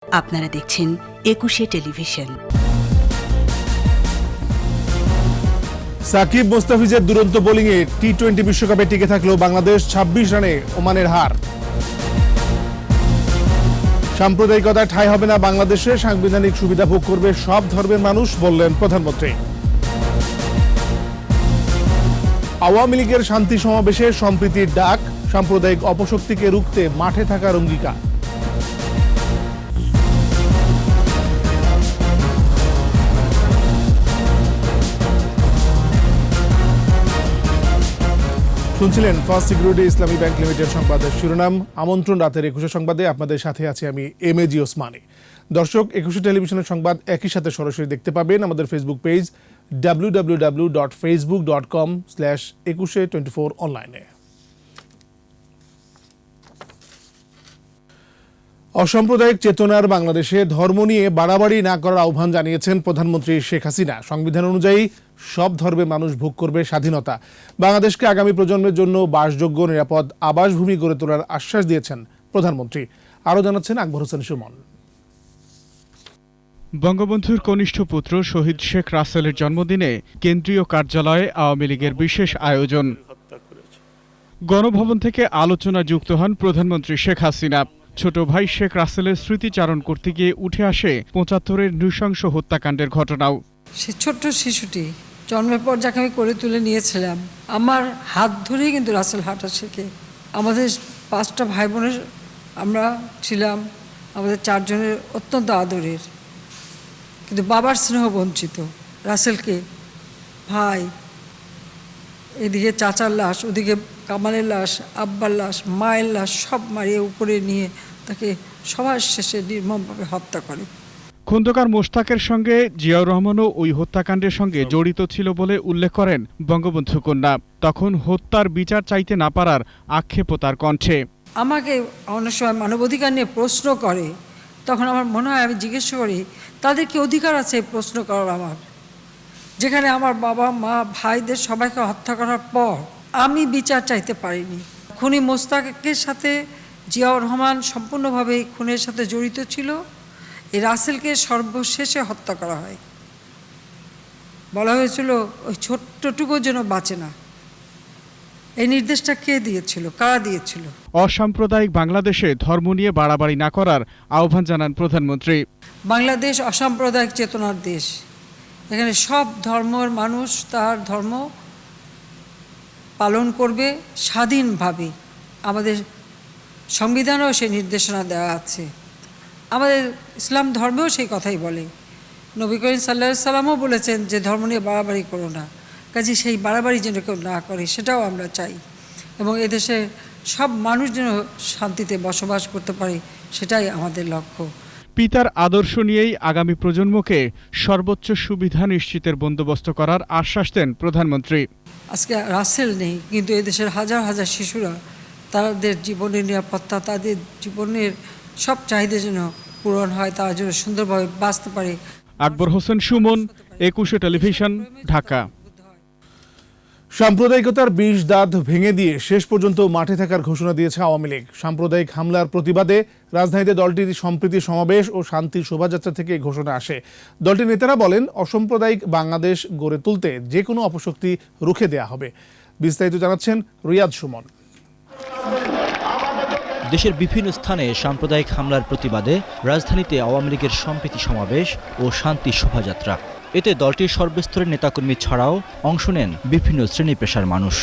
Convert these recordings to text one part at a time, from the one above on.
আপনারা দেখছেন একুশে টেলিভিশন। সাকিব মোস্তাফিজের দুরন্ত বোলিংয়ে টি-20 বিশ্বকাপে টিকে থাকলেও বাংলাদেশ 26 রানে ওমানের হার। সাম্প্রদায়িকতা ঠাঁই হবে না বাংলাদেশে, সাংবিধানিক সুবিধা ভোগ করবে সব ধর্মের মানুষ, বললেন প্রধানমন্ত্রী। আওয়ামী লীগের শান্তি সমাবেশে সম্প্রীতির ডাক, সাম্প্রদায়িক অপশক্তিকে রুখতে মাঠে থাকার অঙ্গীকার। শুনছিলেন ফার্স্ট সিকিউরিটি ইসলামী ব্যাংক লিমিটেড সংবাদের শিরোনাম। আমন্ত্রণ রাতের 21 সংবাদে, আপনাদের সাথে আছি আমি এমএজি ওসমানী। দর্শক, 21 টেলিভিশনের সংবাদ একই সাথে সরাসরি দেখতে পাবেন আমাদের ফেসবুক পেজ www.facebook.com/2124 অনলাইনে। অসাম্প্রদায়িক চেতনার বাংলাদেশে ধর্ম নিয়ে বাড়াবাড়ি না করার আহ্বান জানিয়েছেন প্রধানমন্ত্রী শেখ হাসিনা। সংবিধান অনুযায়ী সব ধর্মের মানুষ ভোগ করবে স্বাধীনতা। বাংলাদেশকে আগামী প্রজন্মের জন্য বাসযোগ্য নিরাপদ আবাসভূমি গড়ে তোলার আশ্বাস দিয়েছেন প্রধানমন্ত্রী। আরও জানাচ্ছেন আকবর হোসেন সুমন। বঙ্গবন্ধুর কনিষ্ঠ পুত্র শহীদ শেখ রাসেলের জন্মদিনে কেন্দ্রীয় কার্যালয়ে আওয়ামী লীগের বিশেষ আয়োজন। গণভবন থেকে আলোচনা যুক্ত হন প্রধানমন্ত্রী শেখ হাসিনা। ছোট ভাই শেখ রাসেলের স্মৃতিচারণ করতে গিয়ে উঠে আসে ৭৫-এর নৃশংস হত্যাকাণ্ডের ঘটনাও। সে ছোট্ট শিশুটি জন্মের পর যাকে আমি করে তুলে নিয়েছিলাম, আমার হাত ধরেই কিন্তু রাসেল হাঁটা শেখে। আমাদের 5টা ভাই বোনের আমরা ছিলাম, আমাদের 4 জনের অত্যন্ত আদরের, কিন্তু বাবার স্নেহ বঞ্চিত। রাসেলকে ভাই, এদিকে চাচার লাশ, ওদিকে কামালের লাশ, আব্বার লাশ, মায়ের লাশ সব মারিয়ে উপরে নিয়ে তাকে সবার শেষে নির্মমভাবে হত্যা করে। খন্দকার মোশতাকের সঙ্গে জিয়াউর রহমানও ওই হত্যাকাণ্ডের সঙ্গে জড়িত ছিল বলে উল্লেখ করেন বঙ্গবন্ধু কন্যা। তখন হত্যার বিচার চাইতে না পারার আক্ষেপও তার কণ্ঠে। আমাকে অনেক সময় মানবাধিকার নিয়ে প্রশ্ন করে, তখন আমার মনে হয়, আমি জিজ্ঞেস করি তাদের কি অধিকার আছে প্রশ্ন করার আমার, যেখানে আমার বাবা মা ভাইদের সবাইকে হত্যা করার পর আমি বিচার চাইতে পারিনি। খুনি মোশতাকের সাথে জিয়াউর রহমান সম্পূর্ণভাবে এই খুনের সাথে জড়িত ছিল। এই রাসেলকে সর্বশেষে হত্যা করা হয়। বলা হয়েছিল ওই ছোট্টটুকুর জন্য বাঁচে না। এই নির্দেশটা কে দিয়েছিল, কারা দিয়েছিল? অসাম্প্রদায়িক বাংলাদেশে ধর্ম নিয়ে বাড়াবাড়ি না করার আহ্বান জানান প্রধানমন্ত্রী। বাংলাদেশ অসাম্প্রদায়িক চেতনার দেশ। এখানে সব ধর্মের মানুষ তার ধর্ম পালন করবে স্বাধীনভাবে। আমাদের সংবিধানেও সেই নির্দেশনা দেওয়া আছে। আমাদের ইসলাম ধর্মেও সেই কথাই বলে। নবী করিম সাল্লাল্লাহু আলাইহি সাল্লামও বলেছেন যে ধর্ম নিয়ে বাড়াবাড়ি করো না। কাজে সেই বাড়াবাড়ি যেন কেউ না করে, সেটাও আমরা চাই। এবং এদেশে সব মানুষ যেন শান্তিতে বসবাস করতে পারে, সেটাই আমাদের লক্ষ্য। পিতার আদর্শ নিয়েই আগামী প্রজন্মকে সর্বোচ্চ সুবিধা নিশ্চিতের বন্দোবস্ত করার আশ্বাস দেন প্রধানমন্ত্রী। আজকে রাসেল নেই, কিন্তু এদেশের হাজার হাজার শিশুরা তাদের জীবনের নিরাপত্তা, তাদের জীবনের সব চাহিদা যেন পূরণ হয়, তারা যেন সুন্দরভাবে বাঁচতে পারে। আকবর হোসেন সুমন, 21 টেলিভিশন, ঢাকা। সাম্প্রদায়িকতার বিষ দাঁত ভেঙে দিয়ে শেষ পর্যন্ত মাঠে থাকার ঘোষণা দিয়েছে আওয়ামী লীগ। সাম্প্রদায়িক হামলার প্রতিবাদে রাজধানীতে দলটির সম্প্রীতি সমাবেশ ও শান্তির শোভাযাত্রা থেকে ঘোষণা আসে। দলটির নেতারা বলেন, অসাম্প্রদায়িক বাংলাদেশ গড়ে তুলতে যে কোনো অপশক্তি রুখে দেয়া হবে। বিস্তারিত জানাচ্ছেন রিয়াদ সুমন। দেশের বিভিন্ন স্থানে সাম্প্রদায়িক হামলার প্রতিবাদে রাজধানীতে আওয়ামী লীগের সম্প্রীতি সমাবেশ ও শান্তি শোভাযাত্রা। এতে দলটির সর্বস্তরের নেতাকর্মী ছাড়াও অংশ নেন বিভিন্ন শ্রেণী পেশার মানুষ।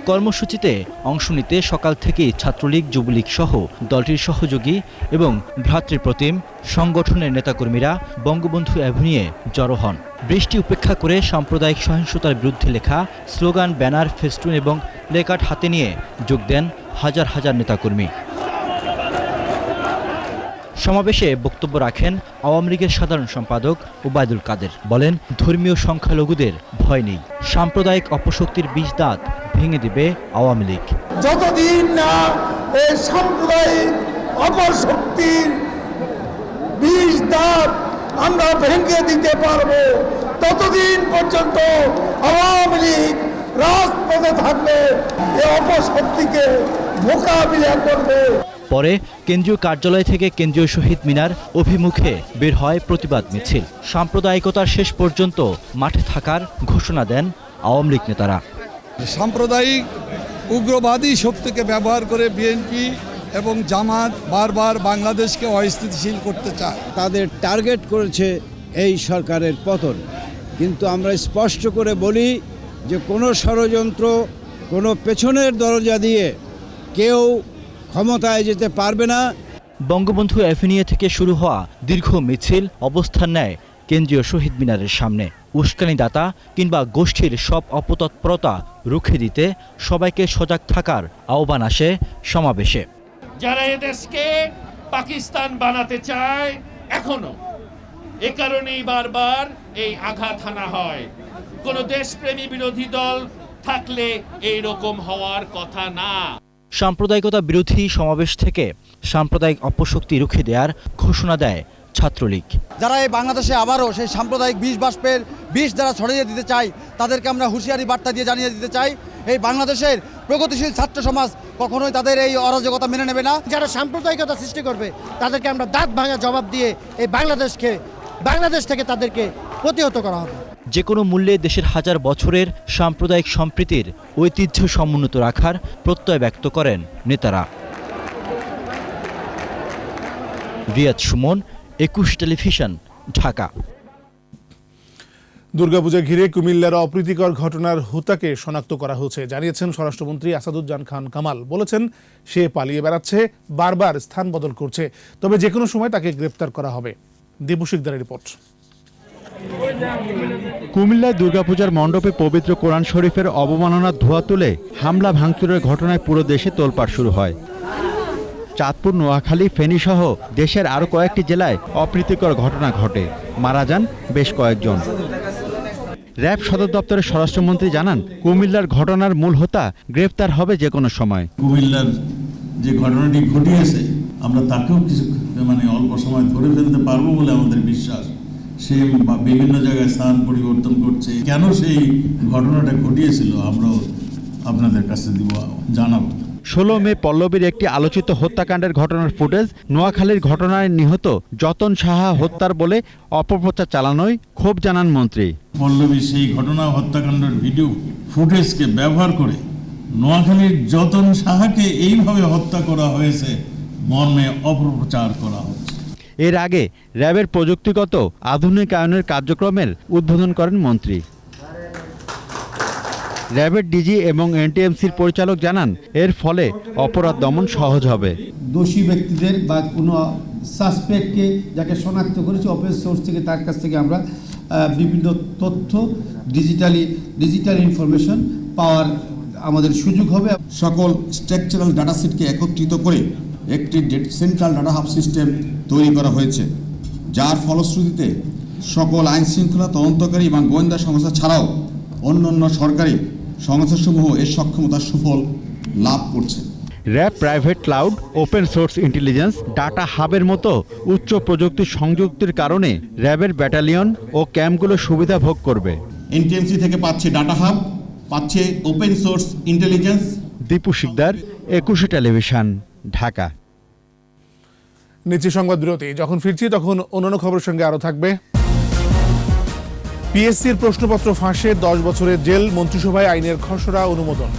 কর্মসূচিতে অংশ নিতে সকাল থেকেই ছাত্রলীগ, যুবলীগ সহ দলটির সহযোগী এবং ভ্রাতৃপ্রতিম সংগঠনের নেতাকর্মীরা বঙ্গবন্ধু অ্যাভিনিউয়ে জড়ো হন। বৃষ্টি উপেক্ষা করে সাম্প্রদায়িক সহিংসতার বিরুদ্ধে লেখা স্লোগান, ব্যানার, ফেস্টুন এবং প্লেকার্ড হাতে নিয়ে যোগ দেন হাজার হাজার নেতাকর্মী। সমাবেশে বক্তব্য রাখেন আওয়ামী লীগের সাধারণ সম্পাদক ওবায়দুল কাদের। বলেন, ধর্মীয় সংখ্যালঘুদের ভয় নেই, সাম্প্রদায়িক অপশক্তির বিষ দাঁত ভেঙে দিবে আওয়ামী লীগ। যতদিন না এই সাম্প্রদায়িক অপশক্তির বিষ দাঁত আমরা ভেঙে দিতে পারবো, ততদিন পর্যন্ত আওয়ামী লীগ রাজপথে থাকলে এই অপশক্তিকে মোকাবিলা করবে। পরে কেন্দ্রীয় কার্যালয় থেকে কেন্দ্রীয় শহীদ মিনার অভিমুখে বের হয় প্রতিবাদ মিছিল। সাম্প্রদায়িকতার শেষ পর্যন্ত মাঠে থাকার ঘোষণা দেন আওয়ামী লীগ নেতারা। সাম্প্রদায়িক উগ্রবাদী শক্তিকে ব্যবহার করে বিএনপি এবং জামাত বারবার বাংলাদেশকে অস্থিতিশীল করতে চায়। তাদের টার্গেট করেছে এই সরকারের পতন, কিন্তু আমরা স্পষ্ট করে বলি যে কোনো ষড়যন্ত্র, কোনো পেছনের দরজা দিয়ে কেউ ক্ষমতায় যেতে পারবে না। বঙ্গবন্ধু অ্যাভিনিউ থেকে শুরু হওয়া দীর্ঘ মিছিল অবস্থান নেয় কেন্দ্রীয় শহীদ মিনারের সামনে। উস্কানিদাতা কিংবা গোষ্ঠীর সব অপতৎপরতা রুখে দিতে সবাইকে সজাগ থাকার আহ্বান আসে সমাবেশে। যারা এদেশকে পাকিস্তান বানাতে চায় এখনো, এ কারণেই বারবার এই আঘাত হানা হয়। কোন দেশপ্রেমী বিরোধী দল থাকলে এই রকম হওয়ার কথা না। সাম্প্রদায়িকতা বিরোধী সমাবেশ থেকে সাম্প্রদায়িক অপশক্তি রুখে দেওয়ার ঘোষণা দেয় ছাত্রলীগ। যারা এই বাংলাদেশে আবারও সেই সাম্প্রদায়িক বিষ যারা ছড়িয়ে দিতে চায়, তাদেরকে আমরা হুঁশিয়ারি বার্তা দিয়ে জানিয়ে দিতে চাই, এই বাংলাদেশের প্রগতিশীল ছাত্র সমাজ কখনোই তাদের এই অরাজকতা মেনে নেবে না। যারা সাম্প্রদায়িকতা সৃষ্টি করবে তাদেরকে আমরা দাঁত ভাঙা জবাব দিয়ে এই বাংলাদেশ থেকে তাদেরকে প্রতিহত করা হবে। যে কোনো মূল্যে দেশের হাজার বছরের সাম্প্রদায়িক সম্প্রীতির ঐতিহ্য সমুন্নত রাখার প্রত্যয় ব্যক্ত করেন নেতারা। রিয়াদ সুমন, 21 টেলিভিশন, ঢাকা। দুর্গাপূজা ঘিরে কুমিল্লার অপ্রীতিকর ঘটনার হোতাকে শনাক্ত করা হয়েছে জানিয়েছেন স্বরাষ্ট্রমন্ত্রী আসাদুজ্জামান খান কামাল। বলেছেন, সে পালিয়ে বেড়াচ্ছে, বারবার স্থান বদল করছে, তবে যে কোনো সময় তাকে গ্রেপ্তার করা হবে। দীপু শিকদারের রিপোর্ট। কুমিল্লায় দুর্গাপূজার মণ্ডপে পবিত্র কোরআন শরীফের অবমাননার ধোঁয়া তুলে হামলা ভাঙচুরের ঘটনায় পুরো দেশে তোলপাড় শুরু হয়। চাঁদপুর, নোয়াখালী, ফেনী সহ দেশের আরও কয়েকটি জেলায় অপ্রীতিকর ঘটনা ঘটে, মারা যান বেশ কয়েকজন। র্যাব সদর দপ্তরের স্বরাষ্ট্রমন্ত্রী জানান, কুমিল্লার ঘটনার মূল হোতা গ্রেপ্তার হবে যে কোনো সময়। কুমিল্লার যে ঘটনাটি ঘটিয়েছে, আমরা তাকেও কিছু অল্প সময় ধরে ফেলতে পারবো বলে আমাদের বিশ্বাস। সে বিভিন্ন জায়গায় স্থান পরিবর্তন করছে। কেন সেই ঘটনাটা ঘটিয়েছিল আমরাও আপনাদের কাছে জানাবো। 16 মে পল্লবীর একটি আলোচিত হত্যাকাণ্ডের ঘটনার ফুটেজ নোয়াখালীর ঘটনায় নিহত যতন সাহা হত্যার বলে অপপ্রচার চালানোয় ক্ষোভ জানান মন্ত্রী। পল্লবীর সেই ঘটনা হত্যাকাণ্ডের ভিডিও ফুটেজকে ব্যবহার করে নোয়াখালীর যতন সাহাকে এইভাবে হত্যা করা হয়েছে মর্মে অপপ্রচার করা হচ্ছে। এর আগে র্যাবের প্রযুক্তিগত আধুনিকায়নের কার্যক্রমের উদ্বোধন করেন মন্ত্রী। র্যাবের ডিজি এবং এনটিএমসির পরিচালক জানান, এর ফলে অপরাধ দমন সহজ হবে। দোষী ব্যক্তিদের বা কোনো সাসপেক্টকে যাকে শনাক্ত করেছি ওপেন সোর্স থেকে, তার কাছ থেকে আমরা বিভিন্ন তথ্য ডিজিটাল ইনফরমেশন পাওয়ার আমাদের সুযোগ হবে। সকল স্ট্রাকচারাল ডাটা সেটকে একত্রিত করে একটি সেন্ট্রাল ডাটা হাব সিস্টেম তৈরি করা হয়েছে, যার ফলশ্রুতিতে সকল আইন শৃঙ্খলা তদন্তকারী এবং গোয়েন্দা সংস্থা ছাড়াও অন্যান্য সরকারি সংস্থাসমূহ এর সক্ষমতার সুফল লাভ করছে। RAB private cloud, open source intelligence, data হাবের মতো উচ্চ প্রযুক্তি সংযুক্তির কারণে র্যাবের ব্যাটালিয়ন ও ক্যাম্পগুলো সুবিধা ভোগ করবে। এনটিএমসি থেকে পাচ্ছে ডাটা হাব, পাচ্ছে open source intelligence. Dipu Sikdar, 21 television, Dhaka. নিচে সংবাদ বিরতি। যখন ফিরছি তখন অন্যান্য খবরের সঙ্গে আরো থাকবে। পিএসসির প্রশ্নপত্র ফাঁসে 10 বছরের জেল, মন্ত্রিসভায় আইনের খসড়া অনুমোদন।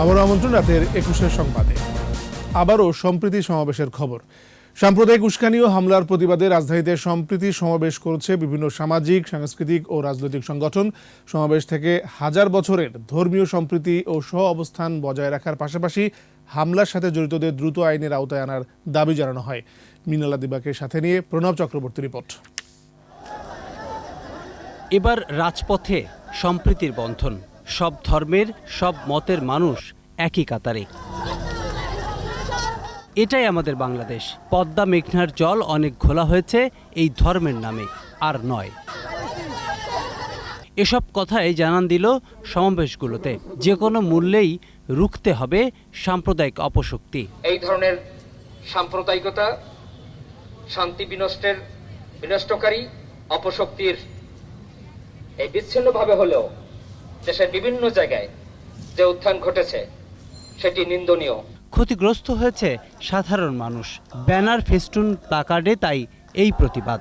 আবার আমন্ত্রণ রাতের 21 সংবাদে। আবারও সম্প্রীতি সমাবেশের খবর। সাম্প্রদায়িক উস্কানি ও হামলার প্রতিবাদে রাজধানীতে সম্প্রীতি সমাবেশ করছে বিভিন্ন সামাজিক, সাংস্কৃতিক ও রাজনৈতিক সংগঠন। সমাবেশ থেকে হাজার বছরের ধর্মীয় সম্প্রীতি ও সহ অবস্থান বজায় রাখার পাশাপাশি হামলার সাথে জড়িতদের দ্রুত আইনের আওতায় আনার দাবি জানানো হয়। মিনালা দিবাকে সাথে নিয়ে প্রণব চক্রবর্তী রিপোর্ট। এবার রাজপথে সম্প্রীতির বন্ধন, সব ধর্মের, সব মতের মানুষ একই কাতারে। এটাই আমাদের বাংলাদেশ। পদ্মা মেঘনার জল অনেক ঘোলা হয়েছে এই ধর্মের নামে, আর নয়। এসব কথাই জানান দিল সমাবেশগুলোতে। যে কোনো মূল্যেই রুখতে হবে সাম্প্রদায়িক অপশক্তি। এই ধরনের সাম্প্রদায়িকতা শান্তি বিনষ্টকারী অপশক্তির এই বিচ্ছিন্নভাবে হলেও দেশের বিভিন্ন জায়গায় যে উত্থান ঘটেছে সেটি নিন্দনীয়। ক্ষতিগ্রস্ত হয়েছে সাধারণ মানুষ। ব্যানার, ফেস্টুন, প্লাকার্ডে তাই এই প্রতিবাদ।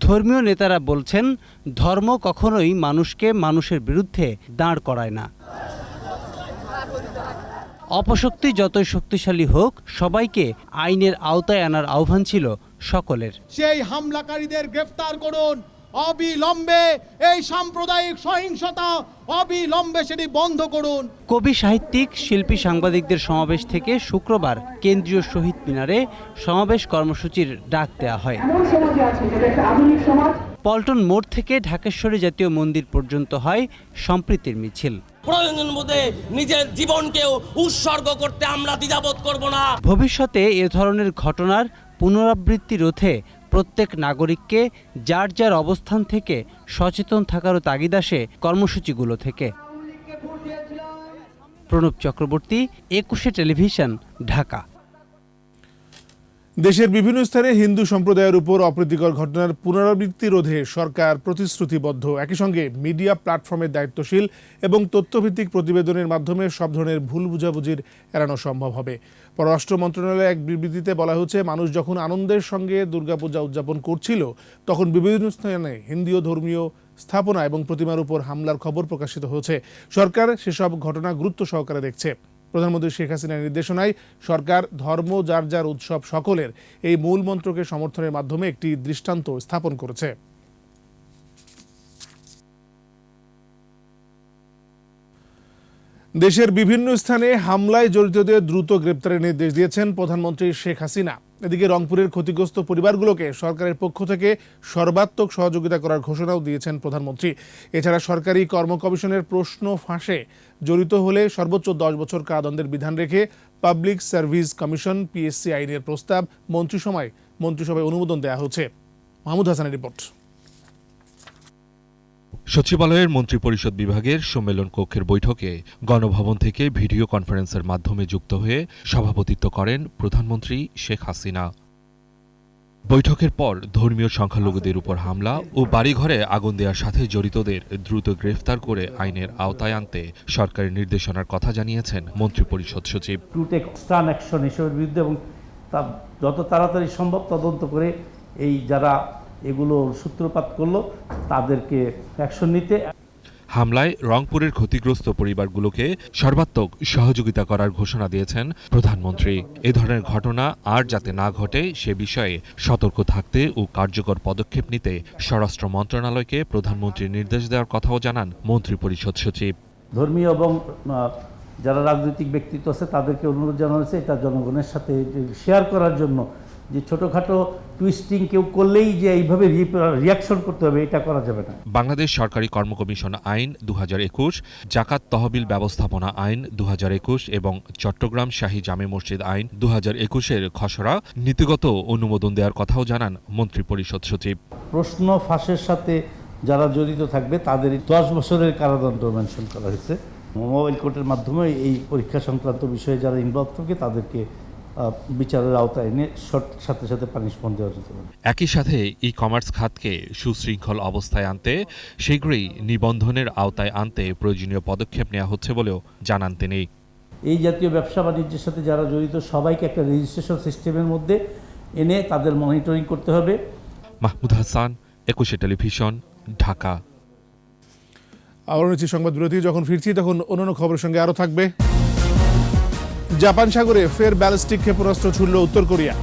ধর্মীয় নেতারা বলছেন, ধর্ম কখনোই মানুষকে মানুষের বিরুদ্ধে দাঁড় করায় না। অপশক্তি যতই শক্তিশালী হোক, সবাইকে আইনের আওতায় আনার আহ্বান ছিল সকলের। সেই হামলাকারীদের গ্রেফতার করুন অবিলম্বে, এই সাম্প্রদায়িক সহিংসতা অবিলম্বে সেটি বন্ধ করুন। কবি, সাহিত্যিক, শিল্পী, সাংবাদিকদের সমাবেশ থেকে শুক্রবার কেন্দ্রীয় শহীদ মিনারে সমাবেশ কর্মসূচির ডাক দেওয়া হয়। পল্টন মোড় থেকে ঢাকেশ্বরী জাতীয় মন্দির পর্যন্ত হয় সম্প্রীতির মিছিল। প্রয়োজন বোধে নিজের জীবনকেও উৎসর্গ করতে আমরা দ্বিধাবোধ করব না। ভবিষ্যতে এ ধরনের ঘটনার পুনরাবৃত্তি রোধে প্রত্যেক নাগরিককে যার যার অবস্থান থেকে সচেতন থাকারও তাগিদ আসে কর্মসূচিগুলো থেকে। প্রণব চক্রবর্তী, একুশে টেলিভিশন, ঢাকা। দেশের বিভিন্ন স্থানে হিন্দু সম্প্রদায়ের উপর অপ্রীতিকর ঘটনার পুনরাবৃত্তি রোধে সরকার প্রতিশ্রুতিবদ্ধ। একই সঙ্গে মিডিয়া প্ল্যাটফর্মের দায়িত্বশীল এবং তথ্যভিত্তিক প্রতিবেদনের মাধ্যমে সব ধরনের ভুল বুঝাবুঝির এড়ানো সম্ভব হবে। পররাষ্ট্র মন্ত্রণালয়ের এক বিবৃতিতে বলা হয়েছে, মানুষ যখন আনন্দের সঙ্গে দুর্গাপূজা উদযাপন করছিল, তখন বিভিন্ন স্থানে হিন্দু ধর্মীয় স্থাপনা এবং প্রতিমার উপর হামলার খবর প্রকাশিত হয়েছে। সরকার সেসব ঘটনা গুরুত্ব সহকারে দেখছে। প্রধানমন্ত্রী শেখ হাসিনার নির্দেশনায় সরকার ধর্ম যার যার উৎসব সকলের এই মূল মন্ত্রকে সমর্থনের মাধ্যমে একটি দৃষ্টান্ত স্থাপন করেছে। দেশের বিভিন্ন স্থানে হামলায় জড়িতদের দ্রুত গ্রেপ্তারের নির্দেশ দিয়েছেন প্রধানমন্ত্রী শেখ হাসিনা। এদিকে রংপুরের ক্ষতিগ্রস্ত পরিবারগুলোকে সরকারের পক্ষ থেকে সর্বাত্মক সহযোগিতা করার ঘোষণাও দিয়েছেন প্রধানমন্ত্রী। এছাড়া সরকারি কর্ম কমিশনের প্রশ্ন ফাঁসে জড়িত হলে সর্বোচ্চ 10 বছর কারাদণ্ডের বিধান রেখে পাবলিক সার্ভিস কমিশন পিএসসি আইনের প্রস্তাব মন্ত্রিসভায় অনুমোদন দেওয়া হচ্ছে। মাহমুদ হাসানের রিপোর্ট। সচিবালয়ের মন্ত্রিপরিষদ বিভাগের সম্মেলন কক্ষের বৈঠকে গণভবন থেকে ভিডিও কনফারেন্সের মাধ্যমে যুক্ত হয়ে সভাপতিত্ব করেন প্রধানমন্ত্রী শেখ হাসিনা। বৈঠকের পর ধর্মীয় সংখ্যালঘুদের উপর হামলা ও বাড়িঘরে আগুন দেওয়ার সাথে জড়িতদের দ্রুত গ্রেফতার করে আইনের আওতায় আনতে সরকারের নির্দেশনার কথা জানিয়েছেন মন্ত্রিপরিষদ সচিব। টু টেক স্টার্ন অ্যাকশন এসবের বিরুদ্ধে এবং তা যত তাড়াতাড়ি সম্ভব তদন্ত করে এই যারা এগুলো সূত্রপাত করলো তাদেরকে অ্যাকশন নিতে। হামলায় রংপুরের ক্ষতিগ্রস্ত পরিবারগুলোকে সর্বাত্মক সহযোগিতা করার ঘোষণা দিয়েছেন প্রধানমন্ত্রী। এ ধরনের ঘটনা আর যাতে না ঘটে সে বিষয়ে সতর্ক থাকতে ও কার্যকর পদক্ষেপ নিতে স্বরাষ্ট্র মন্ত্রণালয়কে প্রধানমন্ত্রীর নির্দেশ দেওয়ার কথাও জানান মন্ত্রিপরিষদ সচিব। ধর্মীয় এবং যারা রাজনৈতিক ব্যক্তিত্ব আছে তাদেরকে অনুরোধ জানানো হয়েছে এটা জনগণের সাথে শেয়ার করার জন্য, যে ছোটখাটো টুইস্টিং কেউ করলেই যে এইভাবে রিয়াকশন করতে হবে এটা করা যাবে না। বাংলাদেশ সরকারি কর্ম কমিশন আইন 2021, জাকাত তহবিল ব্যবস্থাপনা আইন 2021 এবং চট্টগ্রাম শাহী জামে মসজিদ আইন 2021-এর খসড়া নীতিগত অনুমোদন দেওয়ার কথাও জানান মন্ত্রিপরিষদ সচিব। প্রশ্ন ফাঁসের সাথে যারা জড়িত থাকবে তাদের 10 বছরের কারাদণ্ড মেনশন করা হয়েছে। মোবাইল কোর্টের মাধ্যমে এই পরীক্ষা সংক্রান্ত বিষয়ে যারা ইনভলভ থাকে তাদেরকে বিচারের আওতায় এনে সাথে সাথে পানিশমেন্ট দেওয়া যেতে পারে। একই সাথে ই কমার্স খাতকে সুশৃঙ্খল অবস্থায় আনতে শীঘ্রই নিবন্ধনের আওতায় আনতে প্রয়োজনীয় পদক্ষেপ নেওয়া হচ্ছে বলেও জানান তিনি। এই জাতীয় ব্যবসা বাণিজ্যের সাথে যারা জড়িত সবাইকে একটা রেজিস্ট্রেশন সিস্টেমের মধ্যে এনে তাদের মনিটরিং করতে হবে। মাহমুদ হাসান, একুশে টেলিভিশন, ঢাকা। আবার নিচ্ছি সংবাদ বিরতি। যখন ফিরছি তখন অন্যান্য খবরের সঙ্গে আরও থাকবে। জাপান সাগরে ফের ব্যালিস্টিক ক্ষেপণাস্ত্র ছুড়ল উত্তর কোরিয়া।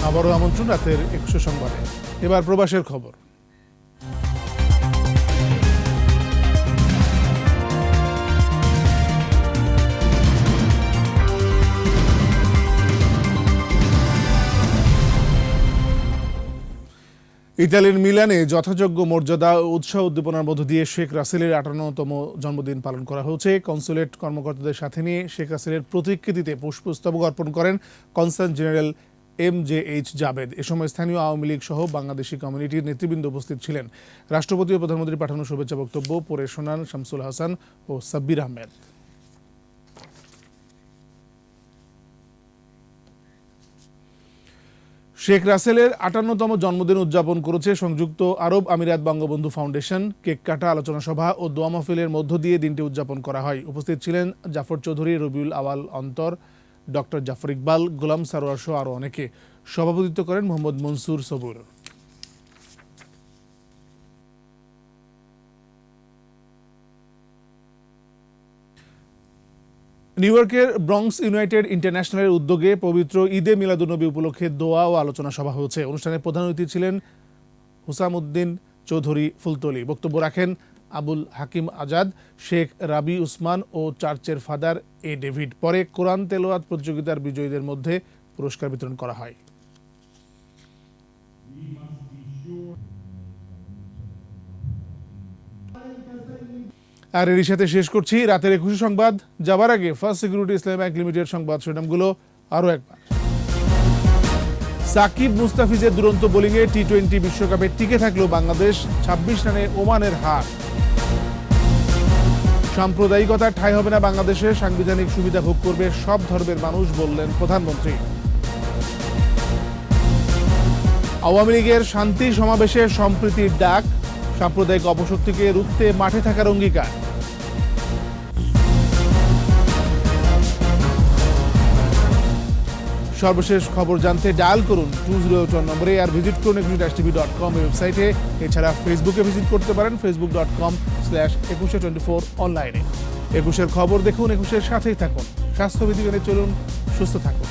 আবারও আমন্ত্রণ রাতের 100 সংবাদে। এবার প্রবাসের খবর। ইতালির মিলানে যথাযোগ্য মর্যাদা ও উৎসাহ উদ্দীপনার মধ্য দিয়ে শেখ রাসেলের 58তম জন্মদিন পালন করা হয়েছে। কনসুলেট কর্মকর্তাদের সাথে নিয়ে শেখ রাসেলের প্রতিকৃতিতে পুষ্পস্তবক অর্পণ করেন কনসাল জেনারেল MJH জাবেদ। এ সময় স্থানীয় আওয়ামী লীগ সহ বাংলাদেশি কমিউনিটির নেতৃবৃন্দ উপস্থিত ছিলেন। রাষ্ট্রপতি ও প্রধানমন্ত্রীর পাঠানো শুভেচ্ছা বক্তব্য পড়ে শোনান শামসুল হাসান ও সাব্বির আহমেদ। শেখ রাসেলের 58তম জন্মদিন উদযাপন করেছে সংযুক্ত আরব আমিরাত বঙ্গবন্ধু ফাউন্ডেশন। কেক কাটা, আলোচনা সভা ও দোয়া মাহফিলের মধ্য দিয়ে দিনটি উদযাপন করা হয়। উপস্থিত ছিলেন জাফর চৌধুরী, রবিউল আওয়াল অন্তর, ডক্টর জাফর ইকবাল, গোলাম সারোয়ার সহ আরও অনেকে। সভাপতিত্ব করেন মোহাম্মদ মনসুর সবুর। নিউ ইয়র্কের ব্রঙ্কস ইউনাইটেড ইন্টারন্যাশনালের উদ্যোগে পবিত্র ঈদে মিলাদুন্নবী উপলক্ষে দোয়া ও আলোচনা সভা হয়েছে। অনুষ্ঠানে প্রধান অতিথি ছিলেন হুসামউদ্দিন চৌধুরী ফুলতলি। বক্তব্য রাখেন আবুল হাকিম আজাদ, শেখ রাবি উসমান ও চার্চের ফাদার এ ডেভিড। পরে কোরআন তেলাওয়াত প্রতিযোগিতার বিজয়ীদের মধ্যে পুরস্কার বিতরণ করা হয়। আর এরই সাথে শেষ করছি রাতের 21 সংবাদ। যাবার আগে ফার্স্ট সিকিউরিটি ইসলামী ব্যাংক লিমিটেড সংবাদ শিরোনামগুলো আরও একবার। সাকিব মুস্তাফিজের দুরন্ত বোলিংয়ে টি-20 বিশ্বকাপে টিকে থাকলেও বাংলাদেশ 26 রানে ওমানের হার। সাম্প্রদায়িকতা ঠাঁই হবে না বাংলাদেশে, সাংবিধানিক সুবিধা ভোগ করবে সব ধর্মের মানুষ, বললেন প্রধানমন্ত্রী। আওয়ামী লীগের শান্তি সমাবেশে সম্প্রীতির ডাক, সাম্প্রদায়িক অপশক্তিকে রুখতে মাঠে থাকার অঙ্গীকার। সর্বশেষ খবর জানতে ডায়াল করুন 2081 নম্বরে, আর ভিজিট করুন eকুশে-tv.com ওয়েবসাইটে। এছাড়া ফেসবুকে ভিজিট করতে পারেন facebook.com/eকুশে24 অনলাইনে। একুশের খবর দেখুন, একুশের সাথেই থাকুন। স্বাস্থ্যবিধি মেনে চলুন, সুস্থ থাকুন।